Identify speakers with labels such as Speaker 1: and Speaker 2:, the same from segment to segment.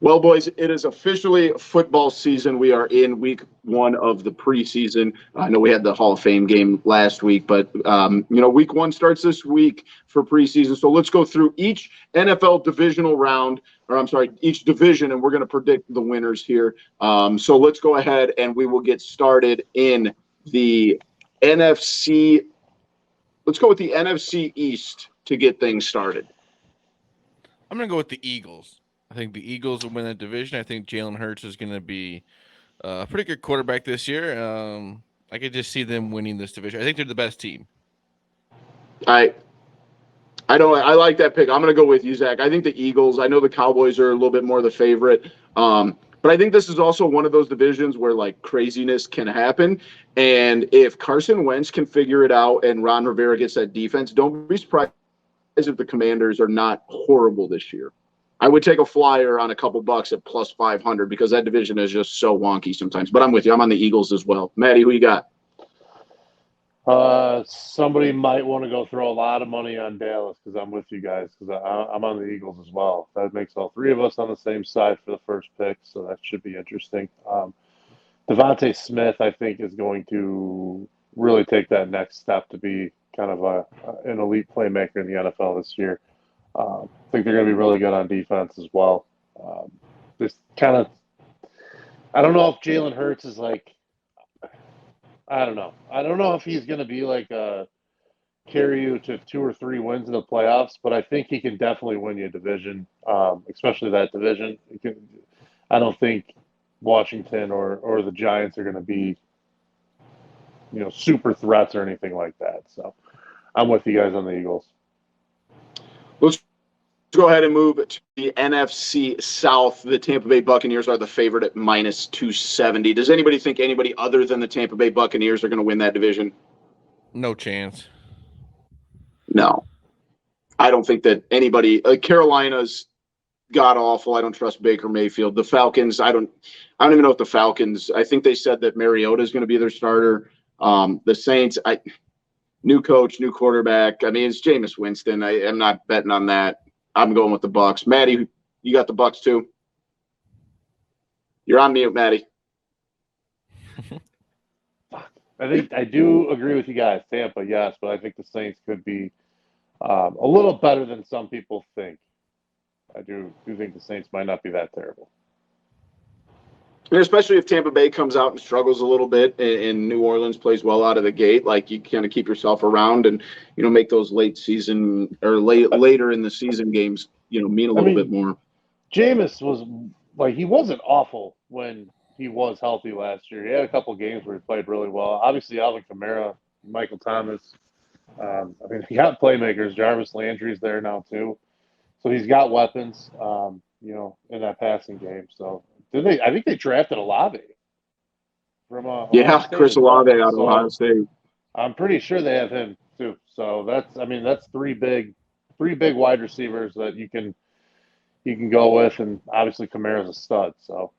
Speaker 1: Well, boys, it is officially football season. We are in week one of the preseason. I know we had the Hall of Fame game last week, but week one starts this week for preseason. So let's go through each NFL divisional round, or I'm sorry, each division, and we're going to predict the winners here. So let's go ahead and we will get started in the NFC. Let's go with the NFC East to get things started.
Speaker 2: I'm going to go with the Eagles. I think the Eagles will win that division. I think Jalen Hurts is going to be a pretty good quarterback this year. I could just see them winning this division. I think they're the best team.
Speaker 1: I I like that pick. I'm going to go with you, Zach. I think the Eagles. I know the Cowboys are a little bit more the favorite, but I think this is also one of those divisions where like craziness can happen. And if Carson Wentz can figure it out and Ron Rivera gets that defense, don't be surprised if the Commanders are not horrible this year. I would take a flyer on a couple bucks at plus 500 because that division is just so wonky sometimes. But I'm with you. I'm on the Eagles as well. Maddie, who you got?
Speaker 3: Somebody might want to go throw a lot of money on Dallas because I'm with you guys because I'm on the Eagles as well. That makes all three of us on the same side for the first pick, so that should be interesting. Devontae Smith, I think, is going to really take that next step to be kind of an elite playmaker in the NFL this year. I think they're going to be really good on defense as well. Just kind of, I don't know if Jalen Hurts is like, I don't know. I don't know if he's going to be like carry you to 2 or 3 wins in the playoffs, but I think he can definitely win you a division, especially that division. I don't think Washington or the Giants are going to be, super threats or anything like that. So I'm with you guys on the Eagles.
Speaker 1: Let's go ahead and move to the NFC South. The Tampa Bay Buccaneers are the favorite at minus 270. Does anybody think anybody other than the Tampa Bay Buccaneers are going to win that division?
Speaker 2: No chance.
Speaker 1: No. I don't think that anybody Carolina's god awful. I don't trust Baker Mayfield. The Falcons, I don't even know if the Falcons, I think they said that Mariota is going to be their starter. The Saints, new coach, new quarterback. I mean, it's Jameis Winston. I'm not betting on that. I'm going with the Bucs. Maddie, you got the Bucs too? You're on mute, Maddie.
Speaker 3: I do agree with you guys. Tampa, yes, but I think the Saints could be a little better than some people think. I do think the Saints might not be that terrible.
Speaker 1: And especially if Tampa Bay comes out and struggles a little bit and New Orleans plays well out of the gate, like you kind of keep yourself around and, make those late season or later in the season games, mean a little bit more.
Speaker 3: Jameis was he wasn't awful when he was healthy last year. He had a couple games where he played really well. Obviously, Alvin Kamara, Michael Thomas. He got playmakers. Jarvis Landry's there now too. So he's got weapons, in that passing game. So I think they drafted Olave from
Speaker 1: Ohio State. Chris Olave out of Ohio State.
Speaker 3: I'm pretty sure they have him too. So that's three big wide receivers that you can go with, and obviously Kamara's a stud. So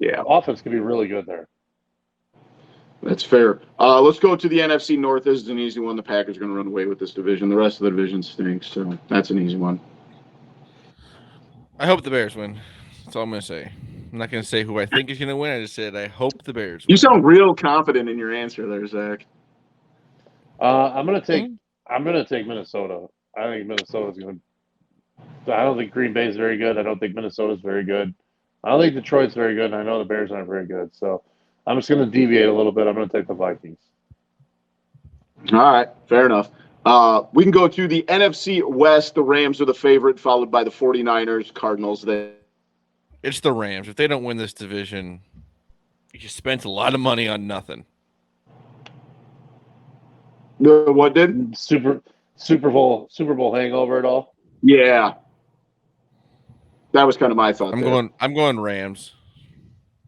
Speaker 3: offense can be really good there.
Speaker 1: That's fair. Let's go to the NFC North. This is an easy one. The Packers are going to run away with this division. The rest of the division stinks, so that's an easy one.
Speaker 2: I hope the Bears win. That's all I'm going to say. I'm not going to say who I think is going to win. I just said I hope the Bears win.
Speaker 1: You sound real confident in your answer there, Zach.
Speaker 3: I'm going to take Minnesota. I think Minnesota's going to. I don't think Green Bay is very good. I don't think Minnesota's very good. I don't think Detroit's very good, and I know the Bears aren't very good. So I'm just going to deviate a little bit. I'm going to take the Vikings.
Speaker 1: All right, fair enough. We can go to the NFC West. The Rams are the favorite, followed by the 49ers, Cardinals.
Speaker 2: It's the Rams. If they don't win this division, you spent a lot of money on nothing.
Speaker 1: What did?
Speaker 3: Super Bowl hangover at all?
Speaker 1: Yeah. That was kind of my thought.
Speaker 2: I'm going Rams.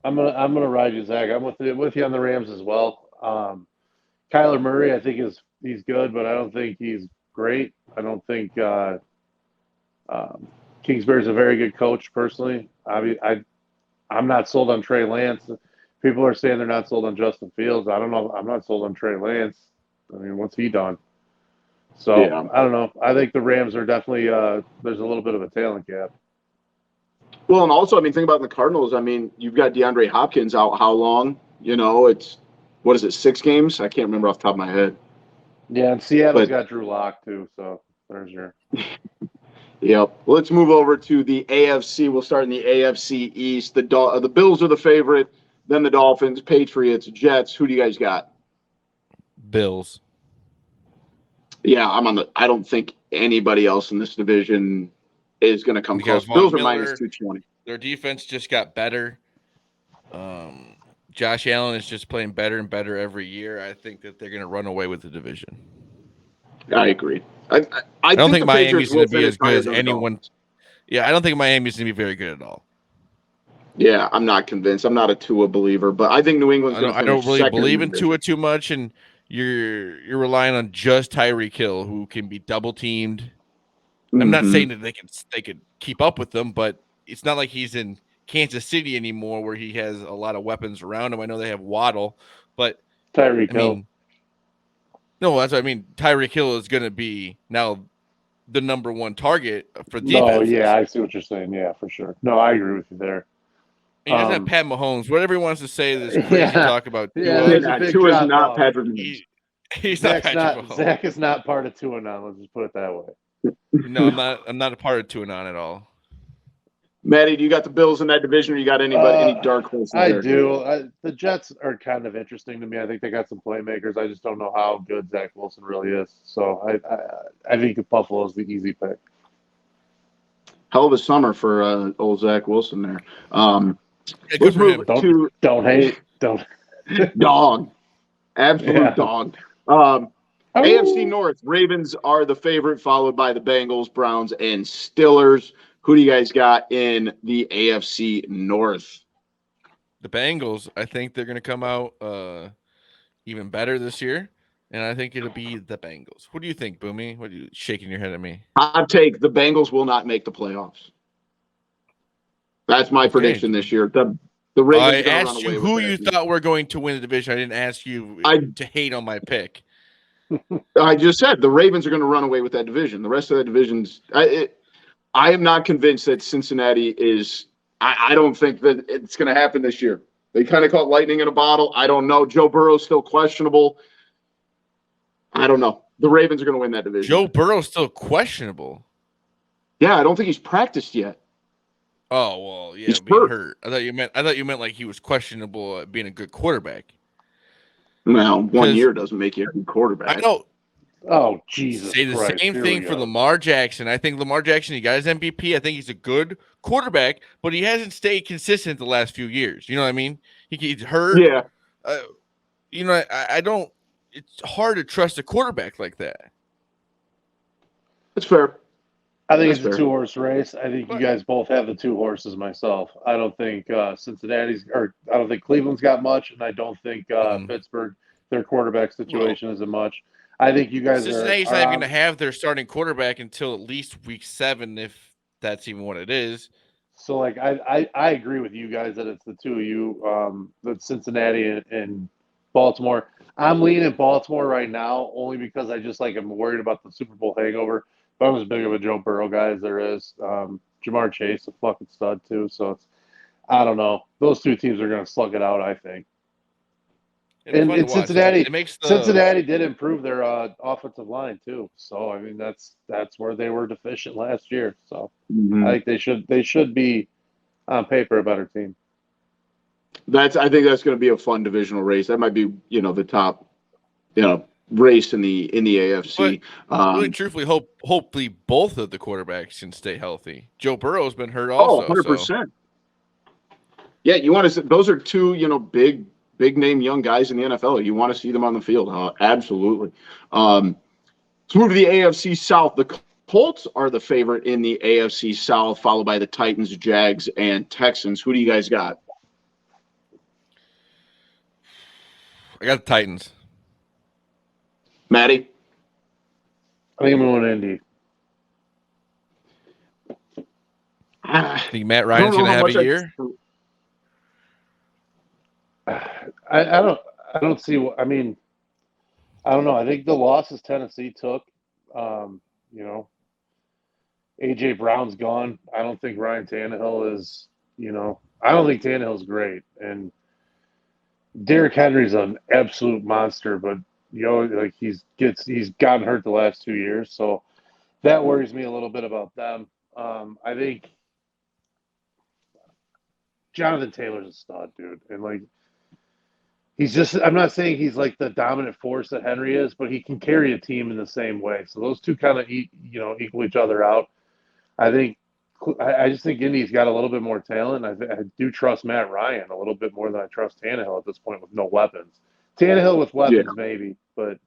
Speaker 3: I'm gonna ride you, Zach. I'm with you on the Rams as well. Kyler Murray, I think he's good, but I don't think he's great. I don't think Kingsbury's a very good coach personally. I'm not sold on Trey Lance. People are saying they're not sold on Justin Fields. I don't know. I'm not sold on Trey Lance. I mean, what's he done? So I don't know. I think the Rams are definitely there's a little bit of a talent gap.
Speaker 1: Well, and also, I mean, think about the Cardinals. I mean, you've got DeAndre Hopkins out how long? It's what is it, 6 games? I can't remember off the top of my head.
Speaker 3: Yeah, and Seattle's
Speaker 1: But
Speaker 3: got Drew Lock too, so there's your.
Speaker 1: yep. Let's move over to the AFC. We'll start in the AFC East. The Bills are the favorite, then the Dolphins, Patriots, Jets. Who do you guys got?
Speaker 2: Bills.
Speaker 1: Yeah, I don't think anybody else in this division is going to come
Speaker 2: You got
Speaker 1: close.
Speaker 2: Von
Speaker 1: Bills are
Speaker 2: Miller.
Speaker 1: minus 220.
Speaker 2: Their defense just got better. Josh Allen is just playing better and better every year. I think that they're going to run away with the division.
Speaker 1: I agree.
Speaker 2: I don't think
Speaker 1: the
Speaker 2: Miami's
Speaker 1: Patriots
Speaker 2: going
Speaker 1: will
Speaker 2: to be
Speaker 1: finish
Speaker 2: as good
Speaker 1: higher
Speaker 2: as
Speaker 1: than the
Speaker 2: anyone.
Speaker 1: Dolphins.
Speaker 2: Yeah, I don't think Miami's going to be very good at all.
Speaker 1: Yeah, I'm not convinced. I'm not a Tua believer, but I think New England's going to
Speaker 2: I
Speaker 1: finish
Speaker 2: don't really
Speaker 1: second
Speaker 2: believe
Speaker 1: the
Speaker 2: in
Speaker 1: division.
Speaker 2: Tua too much, and you're relying on just Tyreek Hill, who can be double teamed. I'm not saying that they could keep up with them, but it's not like he's in Kansas City anymore, where he has a lot of weapons around him. I know they have Waddle, but
Speaker 3: Tyreek Hill.
Speaker 2: No, that's what I mean. Tyreek Hill is going to be now the number one target for defense.
Speaker 3: No, yeah, I see what you're saying. Yeah, for sure. No, I agree with you there.
Speaker 2: He doesn't have Pat Mahomes. Whatever he wants to say, this crazy
Speaker 3: Yeah.
Speaker 2: talk about Tua.
Speaker 3: Yeah, there's a big
Speaker 1: Tua's
Speaker 3: drop
Speaker 1: not
Speaker 3: off.
Speaker 1: Patrick Mahomes.
Speaker 2: He's not Patrick Mahomes.
Speaker 3: Zach is not part of Tua now. Let's just put it that way.
Speaker 2: No, I'm not a part of Tua at all.
Speaker 1: Maddie, do you got the Bills in that division, or you got any dark horses
Speaker 3: I
Speaker 1: there?
Speaker 3: do. The Jets are kind of interesting to me. I think they got some playmakers. I just don't know how good Zach Wilson really is. So I think Buffalo is the easy pick.
Speaker 1: Hell of a summer for old Zach Wilson there.
Speaker 2: Let's move
Speaker 1: to
Speaker 3: don't hate. Don't
Speaker 1: dog. Absolute dog. AFC North, Ravens are the favorite, followed by the Bengals, Browns, and Steelers. Who do you guys got in the AFC North?
Speaker 2: The Bengals, I think they're going to come out even better this year, and I think it'll be the Bengals. What do you think, Boomy? What are you shaking your head at me?
Speaker 1: Hot take, the Bengals will not make the playoffs. That's my prediction this year. The Ravens
Speaker 2: I asked you who you thought were going to win the division. I didn't ask you to hate on my pick.
Speaker 1: I just said the Ravens are going to run away with that division. The rest of that division's I am not convinced that Cincinnati is – I don't think that it's going to happen this year. They kind of caught lightning in a bottle. I don't know. Joe Burrow's still questionable. I don't know. The Ravens are going to win that division.
Speaker 2: Joe Burrow's still questionable?
Speaker 1: Yeah, I don't think he's practiced yet.
Speaker 2: Oh, well, yeah,
Speaker 1: he's
Speaker 2: being hurt. I thought you meant like he was questionable at being a good quarterback.
Speaker 1: Well, 1 year doesn't make you a good quarterback.
Speaker 2: I know.
Speaker 3: Oh, Jesus
Speaker 2: Say the
Speaker 3: Christ.
Speaker 2: same thing for Lamar Jackson. I think Lamar Jackson, he got his MVP. I think he's a good quarterback, but he hasn't stayed consistent the last few years. You know what I mean? He's hurt.
Speaker 1: Yeah.
Speaker 2: I don't – it's hard to trust a quarterback like that.
Speaker 1: That's fair.
Speaker 3: I think it's a two-horse race. I think you guys both have the two horses myself. I don't think I don't think Cleveland's got much, and I don't think Pittsburgh, their quarterback situation isn't much. I think you guys
Speaker 2: Cincinnati's not even going to have their starting quarterback until at least week 7, if that's even what it is.
Speaker 3: So, like, I agree with you guys that it's the two of you, that Cincinnati and Baltimore. I'm leaning Baltimore right now only because I just, like, I'm worried about the Super Bowl hangover. But I'm as big of a Joe Burrow guy as there is. Jamar Chase, a fucking stud, too. So, I don't know. Those two teams are going to slug it out, I think. And Cincinnati, Cincinnati did improve their offensive line too. So I mean that's where they were deficient last year. So I think they should be on paper a better team.
Speaker 1: I think that's going to be a fun divisional race. That might be the top race in the AFC.
Speaker 2: But really, truthfully, hopefully both of the quarterbacks can stay healthy. Joe Burrow's been hurt also.
Speaker 1: 100%.
Speaker 2: So.
Speaker 1: Yeah, you want to. Those are two big name young guys in the NFL. You want to see them on the field. Absolutely. Let's move to the AFC South. The Colts are the favorite in the AFC South, followed by the Titans, Jags, and Texans. Who do you guys got?
Speaker 2: I got the Titans.
Speaker 1: Maddie?
Speaker 3: I think I'm going Indy.
Speaker 2: Think Matt Ryan's going to have a year?
Speaker 3: I don't see. I mean, I don't know. I think the losses Tennessee took, AJ Brown's gone. I don't think Ryan Tannehill is, I don't think Tannehill's great. And Derrick Henry's an absolute monster, but like he's gotten hurt the last 2 years, so that worries me a little bit about them. I think Jonathan Taylor's a stud, dude, and like he's just. I'm not saying he's like the dominant force that Henry is, but he can carry a team in the same way. So those two kind of equal each other out. I just think Indy's got a little bit more talent. I do trust Matt Ryan a little bit more than I trust Tannehill at this point with no weapons. Tannehill with weapons, maybe, but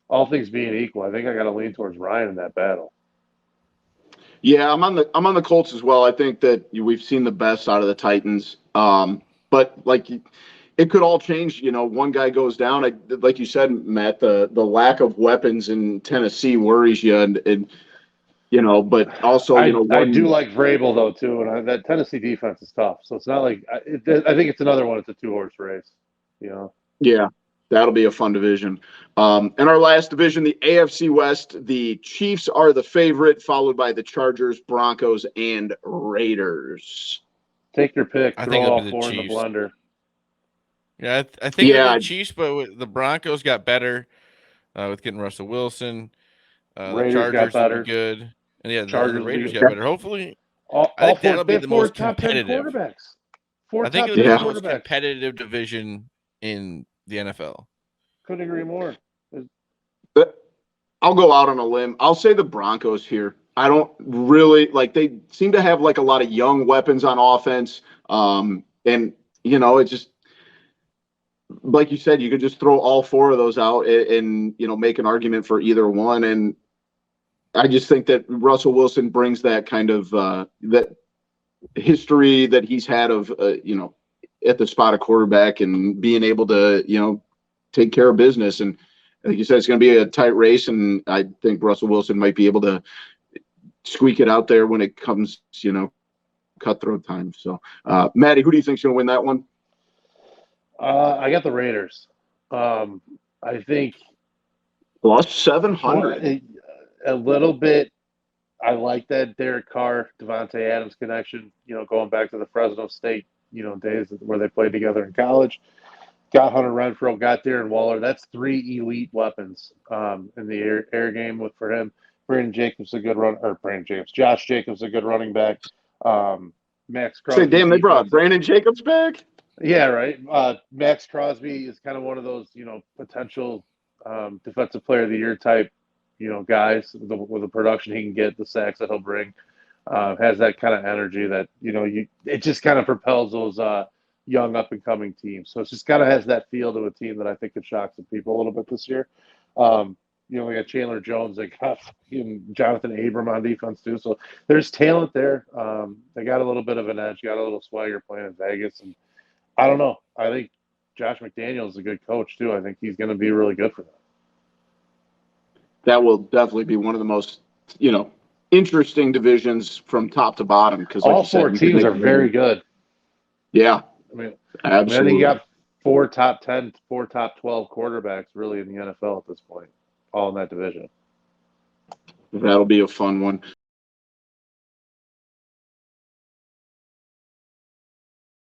Speaker 3: all things being equal, I think I got to lean towards Ryan in that battle.
Speaker 1: Yeah, I'm on the Colts as well. I think that we've seen the best out of the Titans, but like it could all change. One guy goes down. Like you said, Matt, the lack of weapons in Tennessee worries you, and but also
Speaker 3: I do like Vrabel though too, and that Tennessee defense is tough. So it's not like I think it's another one. It's a 2-horse race.
Speaker 1: Yeah, that'll be a fun division. And our last division, the AFC West, the Chiefs are the favorite, followed by the Chargers, Broncos, and Raiders.
Speaker 3: Take your pick.
Speaker 2: I
Speaker 3: Throw
Speaker 2: think it'll
Speaker 3: all
Speaker 2: be the
Speaker 3: four in the
Speaker 2: Chiefs.
Speaker 3: blender.
Speaker 2: Yeah, I think it'll be the Chiefs, but the Broncos got better with getting Russell Wilson. The Chargers will be good. And yeah, the Raiders got better. Hopefully, I think that'll be the most competitive. I think it'll be the most competitive division in the NFL.
Speaker 3: Couldn't agree more.
Speaker 1: I'll go out on a limb. I'll say the Broncos here. I don't really they seem to have like a lot of young weapons on offense. And it's just like you said, you could just throw all four of those out and make an argument for either one. And I just think that Russell Wilson brings that kind of that history that he's had of at the spot of quarterback and being able to take care of business. And like you said, it's going to be a tight race, and I think Russell Wilson might be able to squeak it out there when it comes cutthroat time. So Maddie, who do you think's going to win that one?
Speaker 3: I got the Raiders. I think
Speaker 1: plus 700.
Speaker 3: A little bit. I like that Derek Carr, Devontae Adams connection, going back to the Fresno State, days where they played together in college. Got Hunter Renfrow, got Darren Waller. That's 3 elite weapons in the air game for him. Josh Jacobs a good running back. Max Crosby.
Speaker 1: Say, damn, they brought Brandon Jacobs back?
Speaker 3: Yeah, right. Max Crosby is kind of one of those, potential defensive player of the year type guys with the production he can get, the sacks that he'll bring, has that kind of energy that, it just kind of propels those young up and coming teams. So it just kind of has that feel to a team that I think could shock some people a little bit this year. We got Chandler Jones, they got Jonathan Abram on defense too. So there's talent there. They got a little bit of an edge, got a little swagger playing in Vegas. And I don't know. I think Josh McDaniels is a good coach too. I think he's going to be really good for them.
Speaker 1: That will definitely be one of the most, interesting divisions from top to bottom. Because
Speaker 3: all four teams are very good.
Speaker 1: Yeah,
Speaker 3: absolutely.
Speaker 1: I think
Speaker 3: you got 4 top 10, 4 top 12 quarterbacks really in the NFL at this point, all in that division.
Speaker 1: That'll be a fun one.